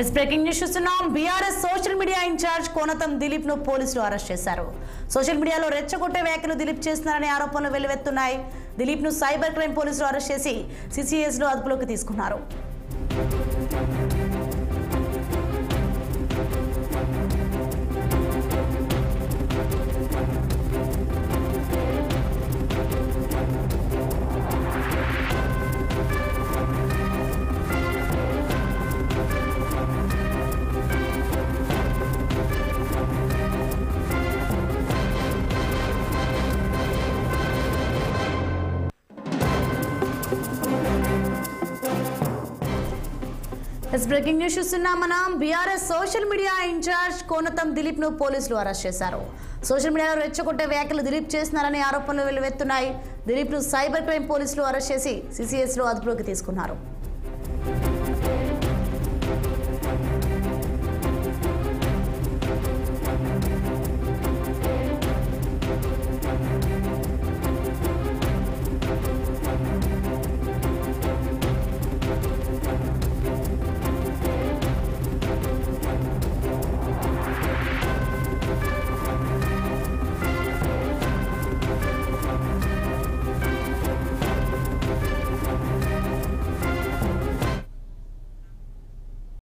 Yes breaking news చూస్తున్నాం. BRS social media in-charge Konatham Dilip ను పోలీసులు అరెస్ట్ చేశారు. సోషల్ మీడియాలో రెచ్చగొట్టే వ్యాఖ్యలు దిలీప్ చేస్తున్నారనే ఆరోపణలు వెల్లువెత్తున్నాయి. దిలీప్ ను సైబర్ క్రైమ్ పోలీసులు అరెస్ట్ చేసి సిసిఎస్ లో అదుపులోకి తీసుకున్నారు. బ్రేకింగ్ న్యూస్ చూస్తున్నాం. మనం BRS social media in-charge Konatham Dilip ను పోలీసులు అరెస్ట్ చేశారు. సోషల్ మీడియాలో రెచ్చగొట్టే వ్యాఖ్యలు దిలీప్ చేస్తున్నారనే ఆరోపణలు వెల్లువెత్తున్నాయి. దిలీప్ ను సైబర్ క్రైమ్ పోలీసులు అరెస్ట్ చేసి సిసిఎస్ లో అదుపులోకి తీసుకున్నారు.